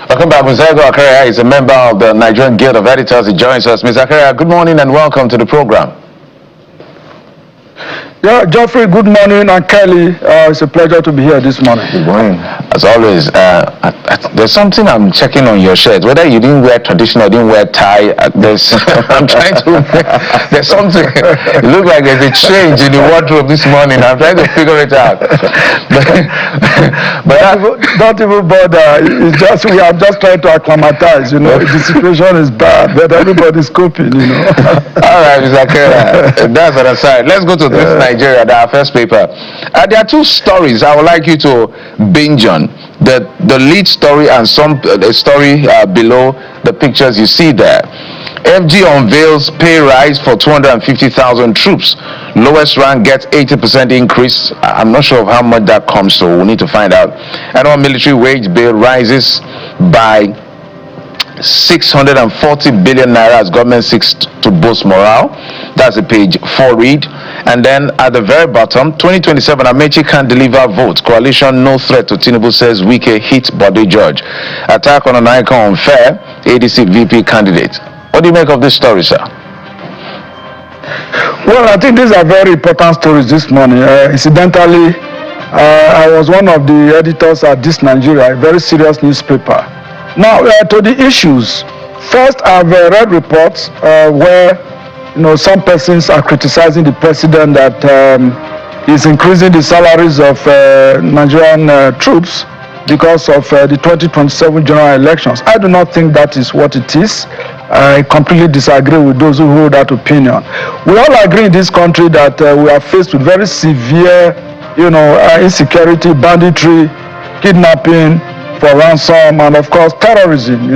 Welcome back. Mr. Ego Akaria is a member of the Nigerian Guild of Editors. He joins us. Mr. Akaria, good morning and welcome to the program. Yeah, Geoffrey, good morning, and Kelly, it's a pleasure to be here this morning. Good morning. As always, there's something I'm checking on your shirt. Whether you didn't wear traditional, or didn't wear tie, I'm trying to, there's something, it looks like there's a change in the wardrobe this morning. I'm trying to figure it out. Don't even bother. We are just trying to acclimatize, The situation is bad, but everybody's coping, All right, Mr. Akaria, that's on the side. Let's go to this Nigeria, our first paper. There are two stories I would like you to binge on. The lead story and the story below the pictures you see there. FG unveils pay rise for 250,000 troops. Lowest rank gets 80% increase. I'm not sure of how much that comes to. We need to find out. Annual military wage bill rises by 640 billion naira as government seeks to boost morale. That's a page 4 read. And then at the very bottom, 2027 Amaechi can't deliver votes. Coalition no threat to Tinubu, says Wike hit Bode George. Attack on an icon unfair, ADC VP candidate. What do you make of this story, sir? Well, I think these are very important stories this morning. Incidentally, I was one of the editors at This Nigeria, a very serious newspaper. Now, to the issues. First, I've read reports where some persons are criticizing the president that he's increasing the salaries of Nigerian troops because of the 2027 general elections. I do not think that is what it is. I completely disagree with those who hold that opinion. We all agree in this country that we are faced with very severe, insecurity, banditry, kidnapping for ransom, and of course terrorism,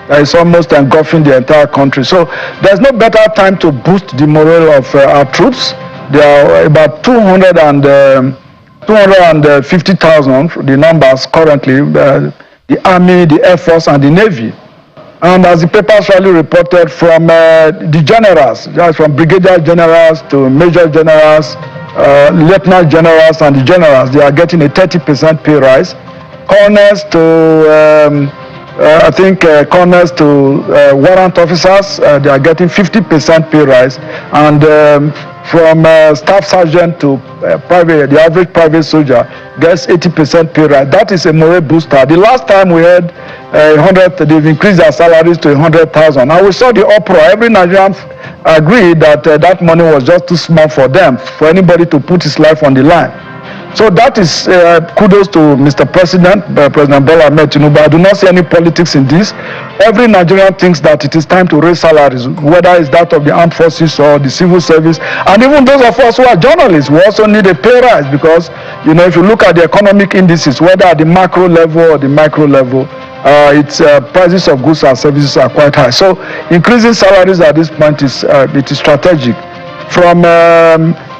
that is almost engulfing the entire country. So there's no better time to boost the morale of our troops. There are about 250,000, the numbers currently, the Army, the Air Force, and the Navy. And as the papers really reported, from the generals, from brigadier generals to major generals, lieutenant generals, and the generals, they are getting a 30% pay rise. Colonels to colonels to warrant officers, they are getting 50% pay rise, and from staff sergeant to private, the average private soldier gets 80% pay rise. That is a morale booster. The last time we had they've increased their salaries to 100,000. Now we saw the uproar. Every Nigerian agreed that that money was just too small for them, for anybody to put his life on the line. So that is kudos to Mr. President, President Bola Ahmed Tinubu. I do not see any politics in this. Every Nigerian thinks that it is time to raise salaries, whether it's that of the armed forces or the civil service. And even those of us who are journalists, we also need a pay rise because, if you look at the economic indices, whether at the macro level or the micro level, prices of goods and services are quite high. So increasing salaries at this point is strategic. From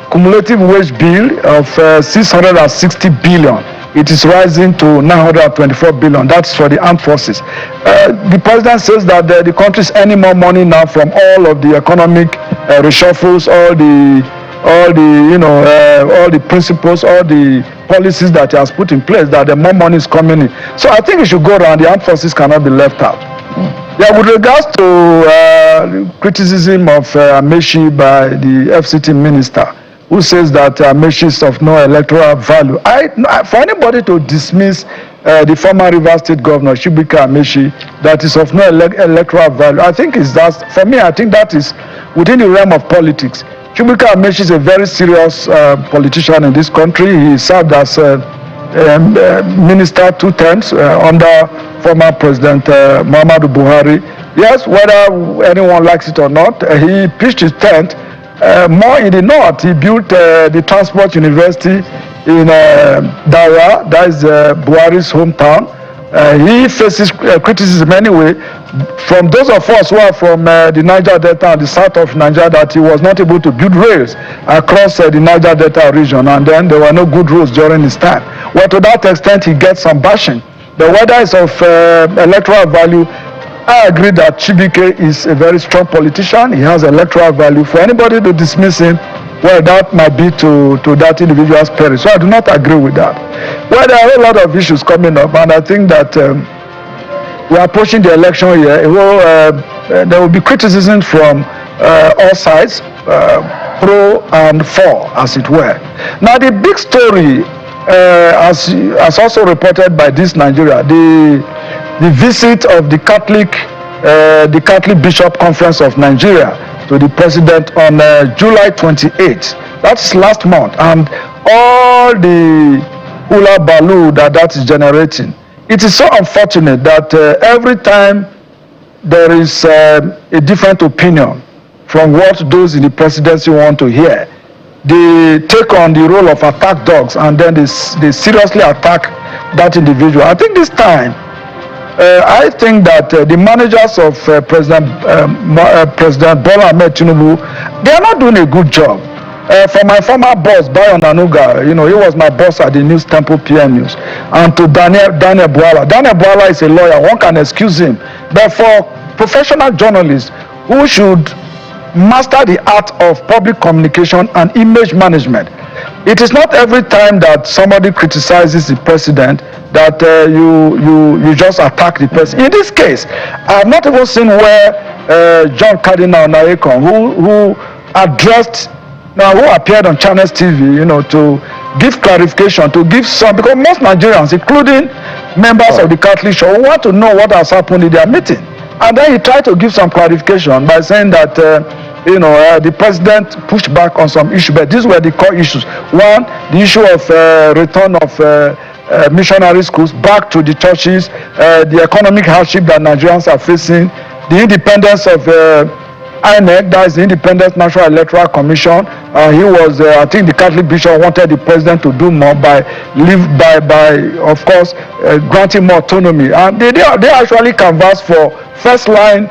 cumulative wage bill of 660 billion, it is rising to 924 billion. That's for the armed forces. The president says that the country is earning more money now from all of the economic reshuffles, all the principles, all the policies that he has put in place, that the more money is coming in. So I think it should go around. The armed forces cannot be left out. Yeah, with regards to criticism of Amaechi by the FCT minister, who says that Amaechi is of no electoral value. For anybody to dismiss the former Rivers State Governor, Chibuike Amaechi, that is of no electoral value, I think for me, I think that is within the realm of politics. Chibuike Amaechi is a very serious politician in this country. He served as minister 2 terms under former President Muhammadu Buhari. Yes, whether anyone likes it or not, he pitched his tent more in the north. He built the Transport University in Daura, that is Buhari's hometown. He faces criticism anyway from those of us who are from the Niger Delta and the south of Nigeria, that he was not able to build rails across the Niger Delta region, and then there were no good roads during his time. Well, to that extent, he gets some bashing. But whether it's of electoral value, I agree that Chibuike is a very strong politician. He has electoral value. For anybody to dismiss him, well, that might be to that individual's peril. So I do not agree with that. Well, there are a lot of issues coming up, and I think that we are approaching the election year. There will be criticism from all sides, pro and for, as it were. Now, the big story, as also reported by This Nigeria, the visit of the Catholic Bishop Conference of Nigeria to the president on July 28th. That's last month, and all the hula baloo that is generating. It is so unfortunate that every time there is a different opinion from what those in the presidency want to hear, they take on the role of attack dogs, and then they seriously attack that individual. I think this time, I think that the managers of President Bola Ahmed Tinubu, they are not doing a good job. For my former boss, Bayo Nanuga, he was my boss at the News Temple PM News. And to Daniel Bwala. Daniel Bwala is a lawyer, one can excuse him. But for professional journalists who should master the art of public communication and image management, it is not every time that somebody criticizes the president that you just attack the president. In this case, I have not even seen where John Cardinal Nayekon, who addressed, who appeared on Channels TV, to give clarification, to give some, because most Nigerians, including members of the Catholic Church, want to know what has happened in their meeting. And then he tried to give some clarification by saying that, the president pushed back on some issues, but these were the core issues. One, the issue of return of missionary schools back to the churches, the economic hardship that Nigerians are facing, the independence of INEC, that is the Independent National Electoral Commission. He was, I think the Catholic Bishop wanted the president to do more by of course, granting more autonomy. And they actually canvassed for first line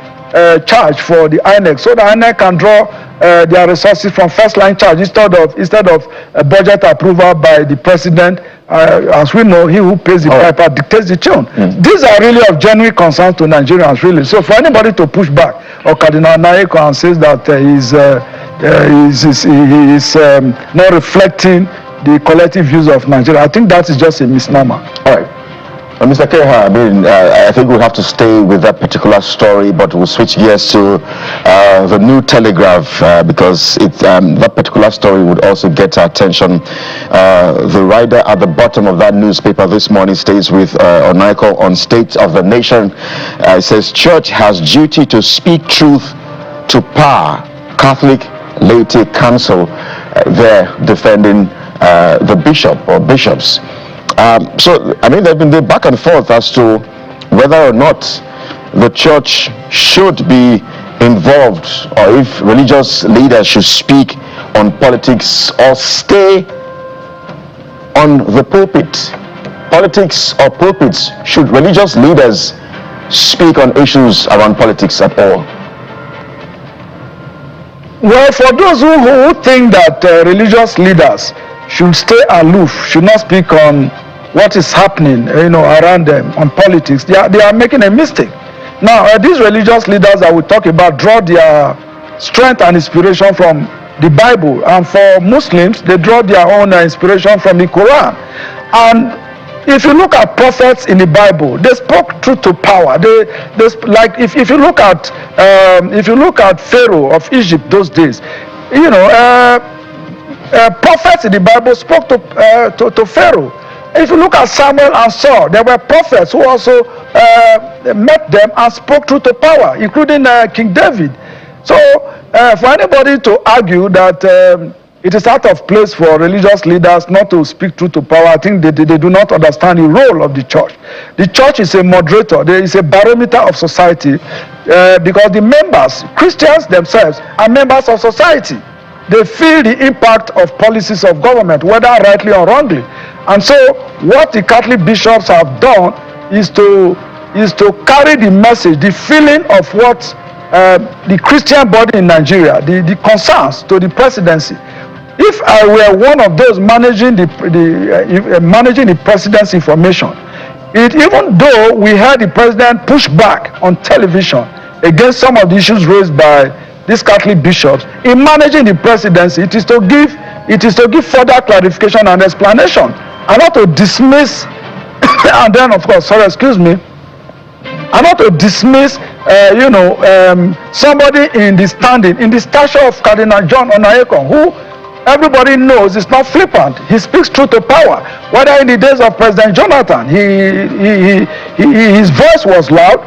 charge for the INEC, so the INEC can draw their resources from first line charge instead of a budget approval by the president. As we know, he who pays the piper dictates the tune. These are really of genuine concerns to Nigerians, really. So for anybody to push back, or Cardinal Nayekon says that he is not reflecting the collective views of Nigeria, I think that is just a misnomer. All right. Mr. Keha, I think we'll have to stay with that particular story, but we'll switch gears to the New Telegraph because that particular story would also get our attention. The writer at the bottom of that newspaper this morning stays with Onaiko on State of the Nation. It says, Church has duty to speak truth to power. Catholic Laity Council there defending the bishop or bishops. So, there's been the back and forth as to whether or not the church should be involved, or if religious leaders should speak on politics or stay on the pulpit. Politics or pulpits, should religious leaders speak on issues around politics at all? Well, for those who think that religious leaders should stay aloof, should not speak on what is happening, around them on politics, they are making a mistake. Now, these religious leaders that we talk about draw their strength and inspiration from the Bible, and for Muslims, they draw their own inspiration from the Quran. And if you look at prophets in the Bible, they spoke truth to power. Like if you look at Pharaoh of Egypt those days, prophets in the Bible spoke to Pharaoh. If you look at Samuel and Saul, there were prophets who also met them and spoke truth to power, including King David. So for anybody to argue that it is out of place for religious leaders not to speak truth to power, I think they do not understand the role of the church. The church is a moderator. There is a barometer of society because the members, Christians themselves, are members of society. They feel the impact of policies of government, whether rightly or wrongly. And so what the Catholic bishops have done is to carry the message, the feeling of what the Christian body in Nigeria, the concerns to the presidency. If I were one of those managing the president's information, even though we had the president push back on television against some of the issues raised by these Catholic bishops, in managing the presidency, it is to give further clarification and explanation, and not to dismiss and then, of course, and and not to dismiss, somebody in the standing, in the stature of Cardinal John Onayekon, who everybody knows is not flippant. He speaks truth to power. Whether in the days of President Jonathan, his voice was loud.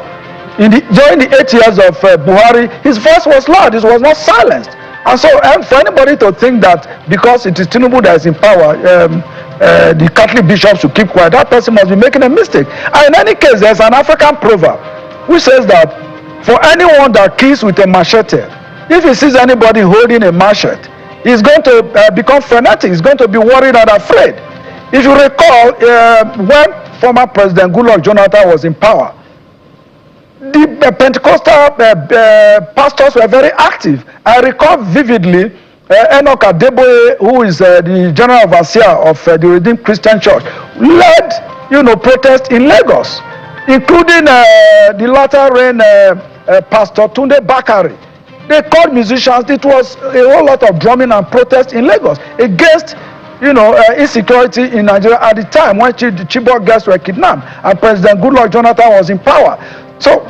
During the 8 years of Buhari, his voice was loud. It was not silenced. And so, for anybody to think that because it is Tinubu that is in power, the Catholic bishops should keep quiet, that person must be making a mistake. And in any case, there's an African proverb which says that for anyone that kills with a machete, if he sees anybody holding a machete, he's going to become frenetic. He's going to be worried and afraid. If you recall, when former President Goodluck Jonathan was in power, the Pentecostal pastors were very active. I recall vividly Enoch Adeboye, who is the general overseer of the Redeemed Christian Church, led, protests in Lagos, including the latter rain Pastor Tunde Bakari. They called musicians. It was a whole lot of drumming and protest in Lagos against, insecurity in Nigeria at the time when the Chibok girls were kidnapped and President Goodluck Jonathan was in power. So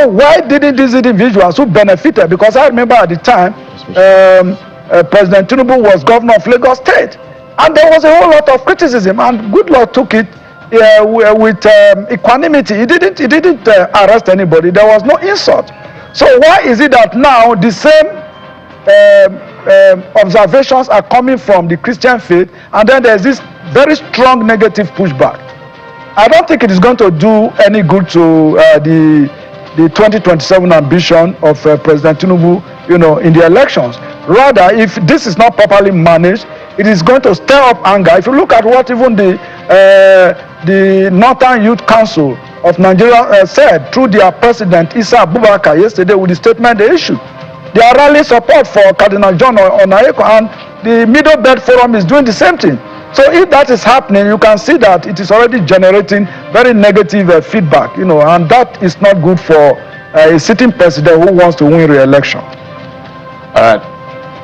why didn't these individuals who benefited? Because I remember at the time, President Tinubu was governor of Lagos State, and there was a whole lot of criticism, and Goodluck took it with equanimity. He didn't arrest anybody. There was no insult. So why is it that now the same observations are coming from the Christian faith, and then there's this very strong negative pushback? I don't think it is going to do any good to the 2027 ambition of President Tinubu, in the elections. Rather, if this is not properly managed, it is going to stir up anger. If you look at what even the Northern Youth Council of Nigeria said through their president Issa Abubakar yesterday with the statement they issued, they are rallying support for Cardinal John Onayekon, and the Middle Belt Forum is doing the same thing. So if that is happening, you can see that it is already generating very negative feedback, and that is not good for a sitting president who wants to win re-election. All right.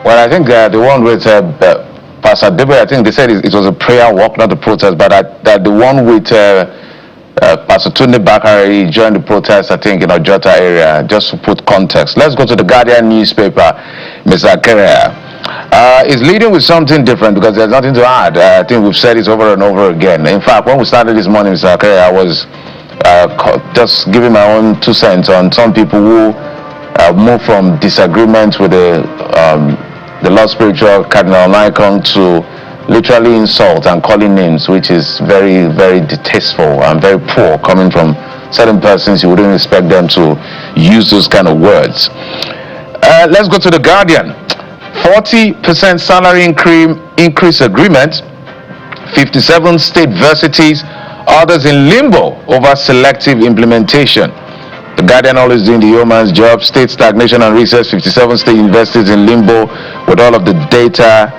Well, I think the one with Pastor Debe, I think they said it was a prayer walk, not a protest, but that the one with Pastor Tunde Bakari joined the protest, I think, in Ojota area, just to put context. Let's go to the Guardian newspaper, Mr. Akerea. Is leading with something different because there's nothing to add. I think we've said it over and over again. In fact, when we started this morning, Mr. Akerea, I was just giving my own 2 cents on some people who moved from disagreement with the Lord Spiritual Cardinal Onayekon to literally insult and calling names, which is very, very distasteful and very poor coming from certain persons. You wouldn't expect them to use those kind of words. Let's go to the Guardian. 40% salary increase agreement, 57 state universities, others in limbo over selective implementation. The Guardian always doing the yeoman's job. State stagnation and recess, 57 state universities in limbo with all of the data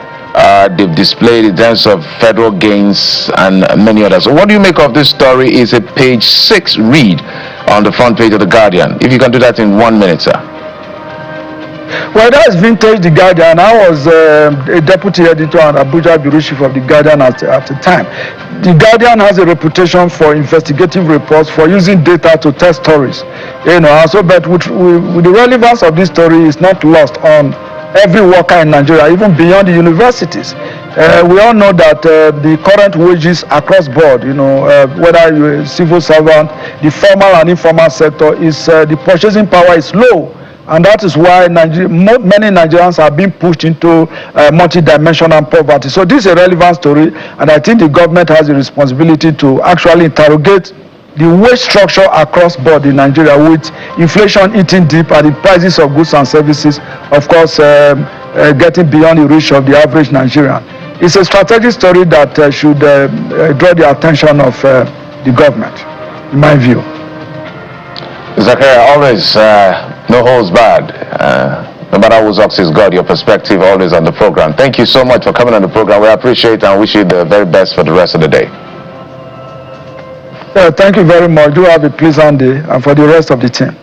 they've displayed in terms of federal gains and many others. So what do you make of this story? Is a page 6 read on the front page of the Guardian. If you can do that in 1 minute, sir. Well, that's vintage The Guardian. I was a deputy editor and Abuja bureau chief of The Guardian at the time. The Guardian has a reputation for investigative reports, for using data to tell stories. Also, but with the relevance of this story is not lost on every worker in Nigeria, even beyond the universities. We all know that the current wages across board, whether you're a civil servant, the formal and informal sector, is the purchasing power is low. And that is why many Nigerians are being pushed into multi-dimensional poverty. So this is a relevant story, and I think the government has a responsibility to actually interrogate the wage structure across board in Nigeria, with inflation eating deep and the prices of goods and services, of course, getting beyond the reach of the average Nigerian. It's a strategic story that should draw the attention of the government, in my view. Zakaria, always no holds barred. No matter whose ox is God, your perspective always on the program. Thank you so much for coming on the program. We appreciate and wish you the very best for the rest of the day. Thank you very much. Do have a pleasant day, and for the rest of the team.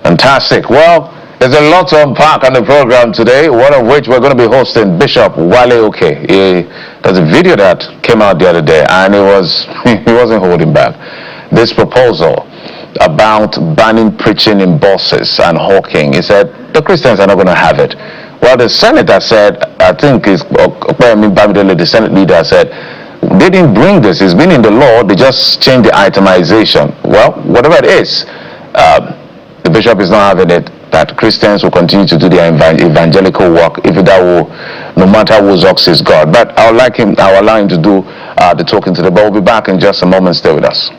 Fantastic. Well, there's a lot to unpack on the program today, one of which we're going to be hosting Bishop Wale Oke. There's a video that came out the other day, and he wasn't holding back. This proposal about banning preaching in buses and hawking. He said the Christians are not going to have it. Well, the senator said, I think it's the Senate leader said, they didn't bring this. It's been in the law. They just changed the itemization. Well, whatever it is, the bishop is not having it. That Christians will continue to do their evangelical work, if that will, no matter whose ox is God. But I'll allow him to do the talking today. But we'll be back in just a moment. Stay with us.